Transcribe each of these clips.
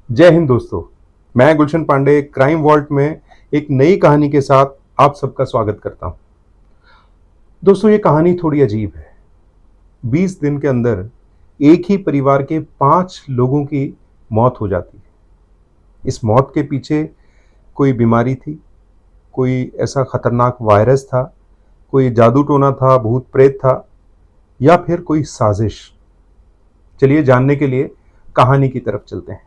जय हिंद दोस्तों। मैं गुलशन पांडे क्राइम वॉल्ट में एक नई कहानी के साथ आप सबका स्वागत करता हूं। दोस्तों, ये कहानी थोड़ी अजीब है। 20 दिन के अंदर एक ही परिवार के 5 लोगों की मौत हो जाती है। इस मौत के पीछे कोई बीमारी थी, कोई ऐसा खतरनाक वायरस था, कोई जादू टोना था, भूत प्रेत था, या फिर कोई साजिश। चलिए जानने के लिए कहानी की तरफ चलते हैं।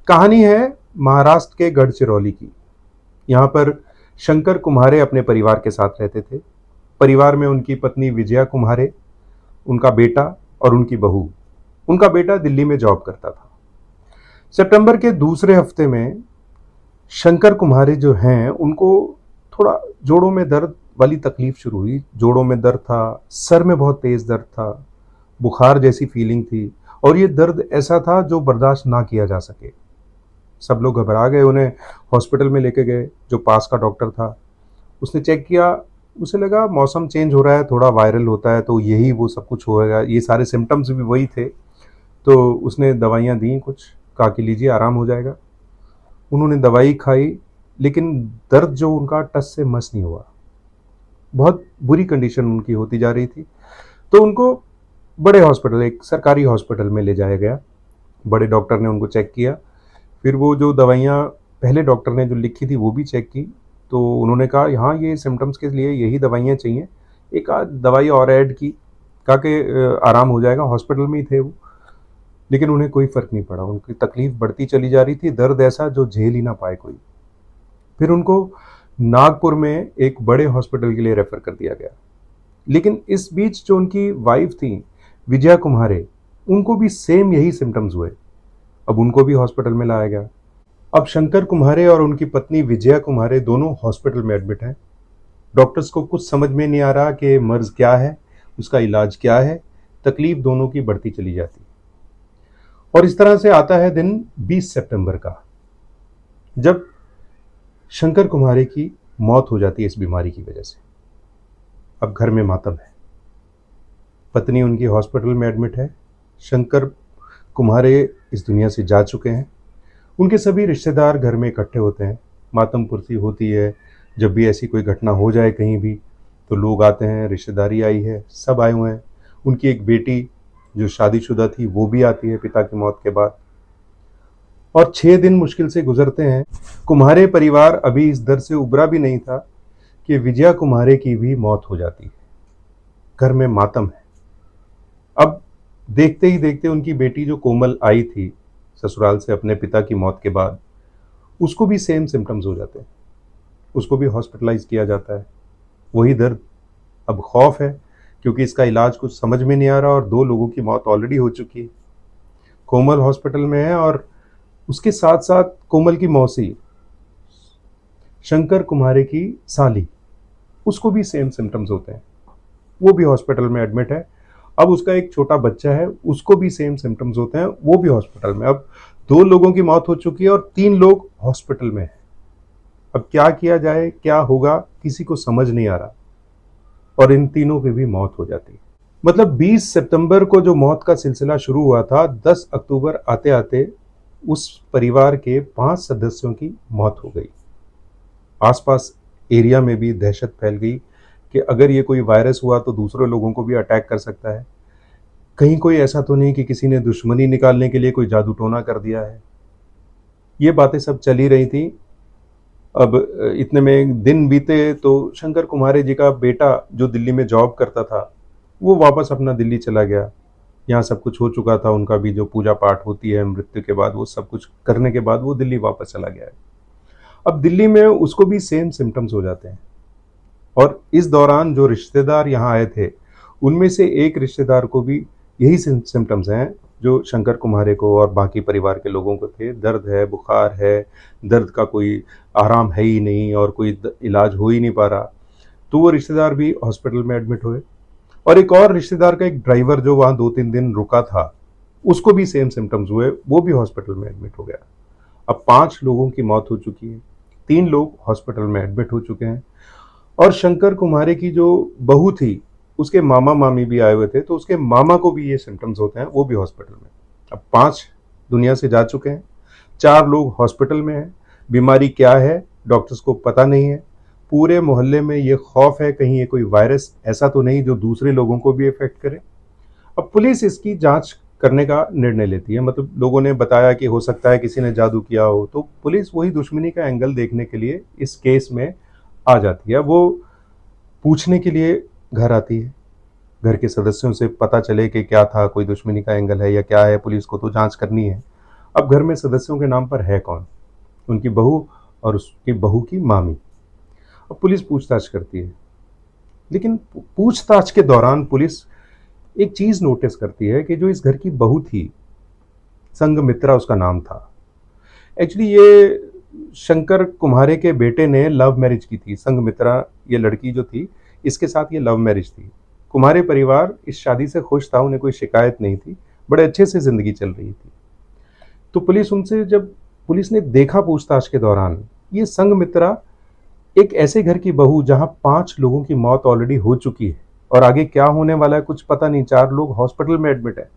कहानी है महाराष्ट्र के गढ़चिरौली की। यहाँ पर शंकर कुम्हारे अपने परिवार के साथ रहते थे। परिवार में उनकी पत्नी विजया कुम्हारे, उनका बेटा और उनकी बहू। उनका बेटा दिल्ली में जॉब करता था। सितंबर के दूसरे हफ्ते में शंकर कुम्हारे जो हैं उनको थोड़ा जोड़ों में दर्द वाली तकलीफ शुरू हुई। जोड़ों में दर्द था, सर में बहुत तेज दर्द था, बुखार जैसी फीलिंग थी, और ये दर्द ऐसा था जो बर्दाश्त ना किया जा सके। सब लोग घबरा गए, उन्हें हॉस्पिटल में लेके गए। जो पास का डॉक्टर था उसने चेक किया, उसे लगा मौसम चेंज हो रहा है, थोड़ा वायरल होता है तो यही वो सब कुछ होएगा, ये सारे सिम्टम्स भी वही थे। तो उसने दवाइयाँ दी कुछ, कहा कि लीजिए आराम हो जाएगा। उन्होंने दवाई खाई, लेकिन दर्द जो उनका टस से मस नहीं हुआ। बहुत बुरी कंडीशन उनकी होती जा रही थी। तो उनको बड़े हॉस्पिटल, एक सरकारी हॉस्पिटल में ले जाया गया। बड़े डॉक्टर ने उनको चेक किया। फिर वो जो दवाइयाँ पहले डॉक्टर ने जो लिखी थी वो भी चेक की। तो उन्होंने कहा हाँ, ये सिम्टम्स के लिए यही दवाइयाँ चाहिए। एक आध दवाई और ऐड की, कहा कि आराम हो जाएगा। हॉस्पिटल में ही थे वो, लेकिन उन्हें कोई फ़र्क नहीं पड़ा। उनकी तकलीफ़ बढ़ती चली जा रही थी, दर्द ऐसा जो झेल ही ना पाए कोई। फिर उनको नागपुर में एक बड़े हॉस्पिटल के लिए रेफ़र कर दिया गया। लेकिन इस बीच जो उनकी वाइफ़ थी विजया कुम्हारे, उनको भी सेम यही सिम्टम्स हुए। अब उनको भी हॉस्पिटल में लाया गया। अब शंकर कुम्हारे और उनकी पत्नी विजया कुम्हारे दोनों हॉस्पिटल में एडमिट हैं। डॉक्टर्स को कुछ समझ में नहीं आ रहा कि मर्ज क्या है, उसका इलाज क्या है। तकलीफ दोनों की बढ़ती चली जाती। और इस तरह से आता है दिन 20 सितंबर का, जब शंकर कुम्हारे की मौत हो जाती है इस बीमारी की वजह से। अब घर में मातम है। पत्नी उनकी हॉस्पिटल में एडमिट है। शंकर कुम्हारे इस दुनिया से जा चुके हैं। उनके सभी रिश्तेदार घर में इकट्ठे होते हैं, मातम पुरसी होती है। जब भी ऐसी कोई घटना हो जाए कहीं भी, तो लोग आते हैं, रिश्तेदारी आई है, सब आए हुए हैं। उनकी एक बेटी जो शादीशुदा थी वो भी आती है पिता की मौत के बाद। और 6 दिन मुश्किल से गुजरते हैं। कुम्हारे परिवार अभी इस दर से उबरा भी नहीं था कि विजया कुम्हारे की भी मौत हो जाती है। घर में मातम है। अब देखते ही देखते उनकी बेटी जो कोमल आई थी ससुराल से अपने पिता की मौत के बाद, उसको भी सेम सिम्टम्स हो जाते हैं। उसको भी हॉस्पिटलाइज किया जाता है। वही दर्द। अब खौफ है, क्योंकि इसका इलाज कुछ समझ में नहीं आ रहा और 2 लोगों की मौत ऑलरेडी हो चुकी है। कोमल हॉस्पिटल में है, और उसके साथ साथ कोमल की मौसी, शंकर कुम्हारे की साली, उसको भी सेम सिम्टम्स होते हैं। वो भी हॉस्पिटल में एडमिट है। अब उसका एक छोटा बच्चा है, उसको भी सेम सिम्टम्स होते हैं, वो भी हॉस्पिटल में। अब 2 लोगों की मौत हो चुकी है और 3 लोग हॉस्पिटल में हैं। अब क्या किया जाए, क्या होगा, किसी को समझ नहीं आ रहा। और इन तीनों की भी मौत हो जाती है। मतलब 20 सितंबर को जो मौत का सिलसिला शुरू हुआ था, 10 अक्टूबर आते आते उस परिवार के 5 सदस्यों की मौत हो गई। आसपास एरिया में भी दहशत फैल गई कि अगर ये कोई वायरस हुआ तो दूसरे लोगों को भी अटैक कर सकता है। कहीं कोई ऐसा तो नहीं कि किसी ने दुश्मनी निकालने के लिए कोई जादू टोना कर दिया है। ये बातें सब चली रही थी। अब इतने में दिन बीते तो शंकर कुम्हारे जी का बेटा जो दिल्ली में जॉब करता था, वो वापस अपना दिल्ली चला गया। यहाँ सब कुछ हो चुका था, उनका भी जो पूजा पाठ होती है मृत्यु के बाद, वो सब कुछ करने के बाद वो दिल्ली वापस चला गया है। अब दिल्ली में उसको भी सेम सिम्टम्स हो जाते हैं। और इस दौरान जो रिश्तेदार यहाँ आए थे, उनमें से एक रिश्तेदार को भी यही सिम्टम्स हैं जो शंकर कुम्हारे को और बाकी परिवार के लोगों को थे। दर्द है, बुखार है, दर्द का कोई आराम है ही नहीं और कोई इलाज हो ही नहीं पा रहा। तो वो रिश्तेदार भी हॉस्पिटल में एडमिट हुए। और एक और रिश्तेदार का एक ड्राइवर जो वहाँ 2-3 दिन रुका था, उसको भी सेम सिम्टम्स हुए, वो भी हॉस्पिटल में एडमिट हो गया। अब 5 लोगों की मौत हो चुकी है, 3 लोग हॉस्पिटल में एडमिट हो चुके हैं। और शंकर कुम्हारे की जो बहू थी, उसके मामा मामी भी आए हुए थे, तो उसके मामा को भी ये सिम्टम्स होते हैं, वो भी हॉस्पिटल में। अब 5 दुनिया से जा चुके हैं। 4 लोग हॉस्पिटल में हैं। बीमारी क्या है डॉक्टर्स को पता नहीं है। पूरे मोहल्ले में ये खौफ है कहीं ये कोई वायरस ऐसा तो नहीं जो दूसरे लोगों को भी इफेक्ट करे। अब पुलिस इसकी जांच करने का निर्णय लेती है। मतलब लोगों ने बताया कि हो सकता है किसी ने जादू किया हो, तो पुलिस वही दुश्मनी का एंगल देखने के लिए इस केस में आ जाती है। वो पूछने के लिए घर आती है, घर के सदस्यों से पता चले कि क्या था, कोई दुश्मनी का एंगल है या क्या है, पुलिस को तो जांच करनी है। अब घर में सदस्यों के नाम पर है कौन? उनकी बहू और उसकी बहू की मामी। अब पुलिस पूछताछ करती है, लेकिन पूछताछ के दौरान पुलिस एक चीज नोटिस करती है कि जो इस घर की बहू थी, संघमित्रा उसका नाम था। एक्चुअली ये शंकर कुम्हारे के बेटे ने लव मैरिज की थी। संघमित्रा ये लड़की जो थी, इसके साथ ये लव मैरिज थी। कुम्हारे परिवार इस शादी से खुश था, उन्हें कोई शिकायत नहीं थी, बड़े अच्छे से जिंदगी चल रही थी। तो जब पुलिस ने देखा पूछताछ के दौरान, ये संघमित्रा एक ऐसे घर की बहू जहां 5 लोगों की मौत ऑलरेडी हो चुकी है और आगे क्या होने वाला है कुछ पता नहीं, 4 लोग हॉस्पिटल में एडमिट है।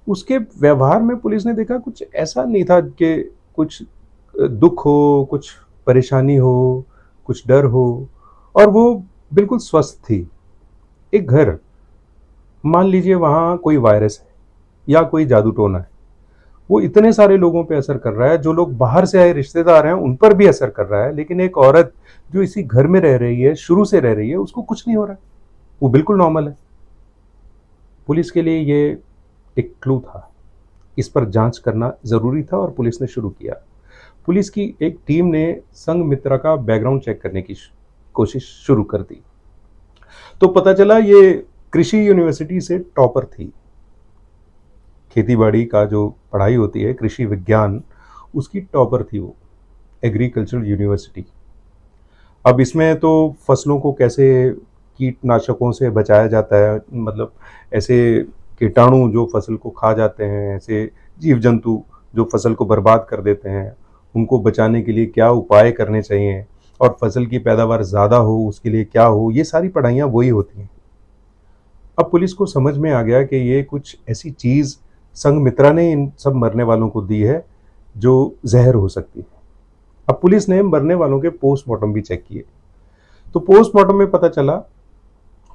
उसके व्यवहार में पुलिस ने देखा कुछ ऐसा नहीं था कि कुछ दुख हो, कुछ परेशानी हो, कुछ डर हो, और वो बिल्कुल स्वस्थ थी। एक घर, मान लीजिए वहां कोई वायरस है या कोई जादू टोना है, वो इतने सारे लोगों पे असर कर रहा है, जो लोग बाहर से आए रिश्तेदार हैं उन पर भी असर कर रहा है, लेकिन एक औरत जो इसी घर में रह रही है, शुरू से रह रही है, उसको कुछ नहीं हो रहा है, वो बिल्कुल नॉर्मल है। पुलिस के लिए ये एक क्लू था, इस पर जांच करना जरूरी था और पुलिस ने शुरू किया। पुलिस की एक टीम ने संघमित्रा का बैकग्राउंड चेक करने की कोशिश शुरू कर दी। तो पता चला ये कृषि यूनिवर्सिटी से टॉपर थी। खेतीबाड़ी का जो पढ़ाई होती है, कृषि विज्ञान, उसकी टॉपर थी वो, एग्रीकल्चरल यूनिवर्सिटी। अब इसमें तो फसलों को कैसे कीटनाशकों से बचाया जाता है, मतलब ऐसे कीटाणु जो फसल को खा जाते हैं, ऐसे जीव जंतु जो फसल को बर्बाद कर देते हैं, उनको बचाने के लिए क्या उपाय करने चाहिए, और फसल की पैदावार ज़्यादा हो उसके लिए क्या हो, ये सारी पढ़ाइयाँ वही होती हैं। अब पुलिस को समझ में आ गया कि ये कुछ ऐसी चीज़ संघमित्रा ने इन सब मरने वालों को दी है जो जहर हो सकती है। अब पुलिस ने मरने वालों के पोस्टमार्टम भी चेक किए। तो पोस्टमार्टम में पता चला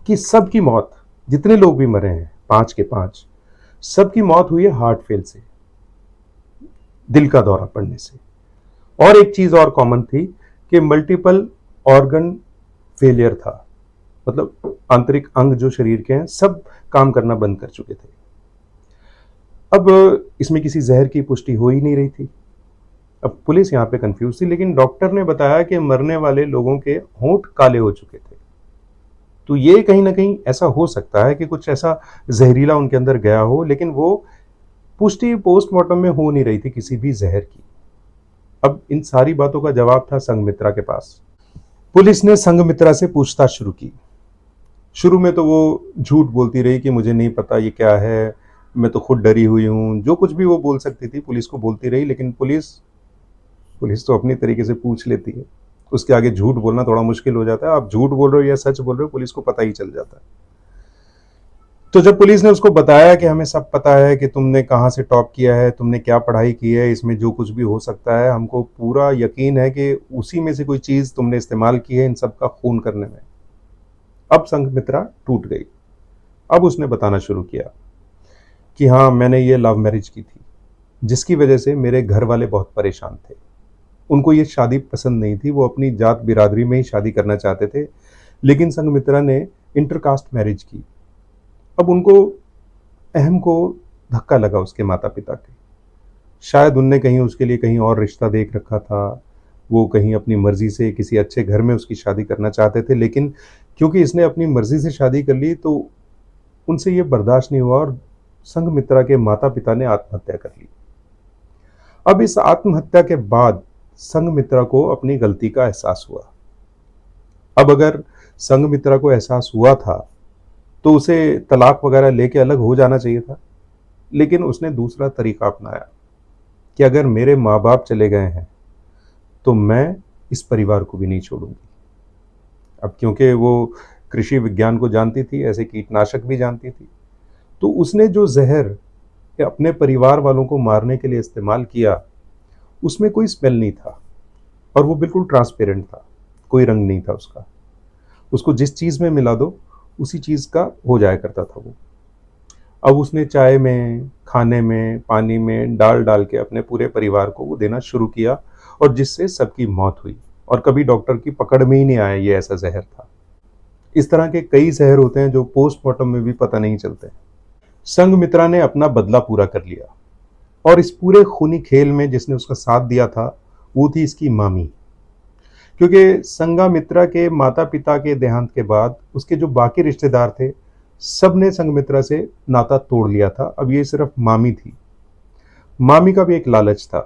कि सबकी मौत, जितने लोग भी मरे हैं 5 के 5, सबकी मौत हुई है हार्ट फेल से, दिल का दौरा पड़ने से। और एक चीज और कॉमन थी कि मल्टीपल ऑर्गन फेलियर था, मतलब आंतरिक अंग जो शरीर के हैं सब काम करना बंद कर चुके थे। अब इसमें किसी जहर की पुष्टि हो ही नहीं रही थी। अब पुलिस यहाँ पे कंफ्यूज थी, लेकिन डॉक्टर ने बताया कि मरने वाले लोगों के होंठ काले हो चुके थे। तो ये कहीं ना कहीं ऐसा हो सकता है कि कुछ ऐसा जहरीला उनके अंदर गया हो, लेकिन वो पुष्टि पोस्टमार्टम में हो नहीं रही थी किसी भी जहर की। अब इन सारी बातों का जवाब था संघमित्रा के पास। पुलिस ने संघमित्रा से पूछताछ शुरू की। शुरू में तो वो झूठ बोलती रही कि मुझे नहीं पता ये क्या है, मैं तो खुद डरी हुई हूँ, जो कुछ भी वो बोल सकती थी पुलिस को बोलती रही। लेकिन पुलिस पुलिस तो अपनी तरीके से पूछ लेती है, उसके आगे झूठ बोलना थोड़ा मुश्किल हो जाता है। आप झूठ बोल रहे हो या सच बोल रहे हो, पुलिस को पता ही चल जाता है। तो जब पुलिस ने उसको बताया कि हमें सब पता है कि तुमने कहाँ से टॉप किया है, तुमने क्या पढ़ाई की है, इसमें जो कुछ भी हो सकता है, हमको पूरा यकीन है कि उसी में से कोई चीज़ तुमने इस्तेमाल की है इन सब का खून करने में। अब संघमित्रा टूट गई। अब उसने बताना शुरू किया कि हाँ, मैंने ये लव मैरिज की थी, जिसकी वजह से मेरे घर वाले बहुत परेशान थे। उनको ये शादी पसंद नहीं थी, वो अपनी जात बिरादरी में ही शादी करना चाहते थे, लेकिन संघमित्रा ने इंटरकास्ट मैरिज की। अब उनको, अहम को धक्का लगा उसके माता पिता के। शायद उनने कहीं उसके लिए कहीं और रिश्ता देख रखा था, वो कहीं अपनी मर्जी से किसी अच्छे घर में उसकी शादी करना चाहते थे, लेकिन क्योंकि इसने अपनी मर्जी से शादी कर ली तो उनसे ये बर्दाश्त नहीं हुआ और संघमित्रा के माता पिता ने आत्महत्या कर ली। अब इस आत्महत्या के बाद संघमित्रा को अपनी गलती का एहसास हुआ। अब अगर संघमित्रा को एहसास हुआ था तो उसे तलाक वगैरह लेके अलग हो जाना चाहिए था, लेकिन उसने दूसरा तरीका अपनाया कि अगर मेरे माँ बाप चले गए हैं तो मैं इस परिवार को भी नहीं छोड़ूंगी। अब क्योंकि वो कृषि विज्ञान को जानती थी, ऐसे कीटनाशक भी जानती थी, तो उसने जो जहर अपने परिवार वालों को मारने के लिए इस्तेमाल किया, उसमें कोई स्मेल नहीं था और वो बिल्कुल ट्रांसपेरेंट था, कोई रंग नहीं था उसका। उसको जिस चीज़ में मिला दो उसी चीज़ का हो जाया करता था वो। अब उसने चाय में, खाने में, पानी में डाल डाल के अपने पूरे परिवार को वो देना शुरू किया और जिससे सबकी मौत हुई और कभी डॉक्टर की पकड़ में ही नहीं आया ये ऐसा जहर था। इस तरह के कई जहर होते हैं जो पोस्टमार्टम में भी पता नहीं चलते। संघमित्रा ने अपना बदला पूरा कर लिया और इस पूरे खूनी खेल में जिसने उसका साथ दिया था वो थी इसकी मामी। क्योंकि संघमित्रा के माता पिता के देहांत के बाद उसके जो बाकी रिश्तेदार थे सब ने संघमित्रा से नाता तोड़ लिया था। अब ये सिर्फ मामी थी। मामी का भी एक लालच था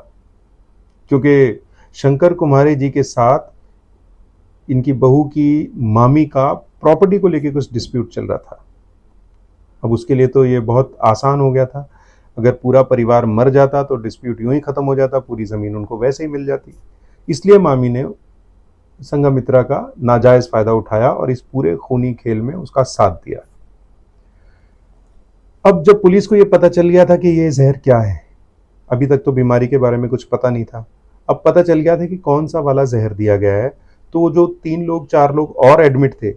क्योंकि शंकर कुमारी जी के साथ इनकी बहू की मामी का प्रॉपर्टी को लेकर कुछ डिस्प्यूट चल रहा था। अब उसके लिए तो ये बहुत आसान हो गया था, अगर पूरा परिवार मर जाता तो डिस्प्यूट यूं ही खत्म हो जाता, पूरी जमीन उनको वैसे ही मिल जाती। इसलिए मामी ने संघमित्रा का नाजायज फायदा उठाया और इस पूरे खूनी खेल में उसका साथ दिया। अब जब पुलिस को यह पता चल गया था कि ये जहर क्या है, अभी तक तो बीमारी के बारे में कुछ पता नहीं था, अब पता चल गया था कि कौन सा वाला जहर दिया गया है, तो वो जो 3 लोग 4 लोग और एडमिट थे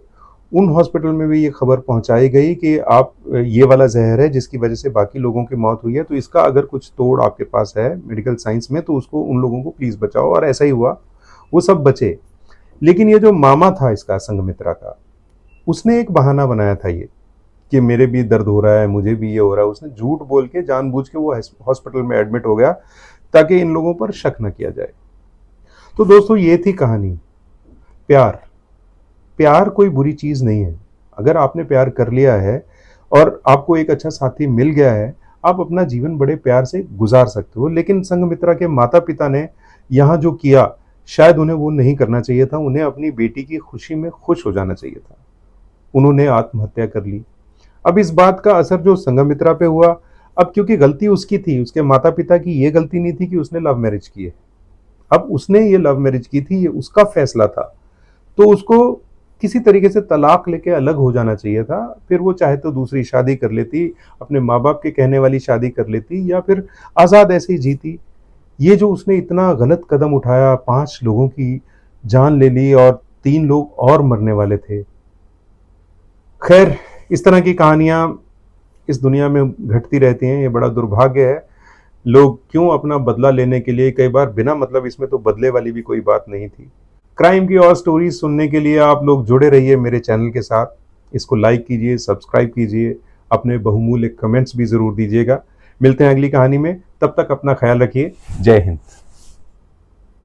उन हॉस्पिटल में भी ये खबर पहुंचाई गई कि आप ये वाला जहर है जिसकी वजह से बाकी लोगों की मौत हुई है, तो इसका अगर कुछ तोड़ आपके पास है मेडिकल साइंस में तो उसको उन लोगों को प्लीज बचाओ। और ऐसा ही हुआ, वो सब बचे। लेकिन ये जो मामा था इसका संघमित्रा का, उसने एक बहाना बनाया था ये कि मेरे भी दर्द हो रहा है, मुझे भी ये हो रहा है। उसने झूठ बोल के जानबूझ के वो हॉस्पिटल में एडमिट हो गया ताकि इन लोगों पर शक न किया जाए। तो दोस्तों ये थी कहानी। प्यार, प्यार कोई बुरी चीज नहीं है। अगर आपने प्यार कर लिया है और आपको एक अच्छा साथी मिल गया है, आप अपना जीवन बड़े प्यार से गुजार सकते हो। लेकिन संघमित्रा के माता पिता ने यहाँ जो किया, शायद उन्हें वो नहीं करना चाहिए था। उन्हें अपनी बेटी की खुशी में खुश हो जाना चाहिए था। उन्होंने आत्महत्या कर ली। अब इस बात का असर जो संघमित्रा पे हुआ, अब क्योंकि गलती उसकी थी, उसके माता पिता की ये गलती नहीं थी कि उसने लव मैरिज की है। अब उसने ये लव मैरिज की थी, ये उसका फैसला था, तो उसको किसी तरीके से तलाक लेके अलग हो जाना चाहिए था। फिर वो चाहे तो दूसरी शादी कर लेती, अपने माँ बाप के कहने वाली शादी कर लेती, या फिर आज़ाद ऐसे ही जीती। ये जो उसने इतना गलत कदम उठाया, 5 लोगों की जान ले ली और 3 लोग और मरने वाले थे। खैर, इस तरह की कहानियां इस दुनिया में घटती रहती हैं, ये बड़ा दुर्भाग्य है। लोग क्यों अपना बदला लेने के लिए, कई बार बिना मतलब, इसमें तो बदले वाली भी कोई बात नहीं थी। क्राइम की और स्टोरीज सुनने के लिए आप लोग जुड़े रहिए मेरे चैनल के साथ। इसको लाइक कीजिए, सब्सक्राइब कीजिए, अपने बहुमूल्य कमेंट्स भी ज़रूर दीजिएगा। मिलते हैं अगली कहानी में, तब तक अपना ख्याल रखिए। जय हिंद।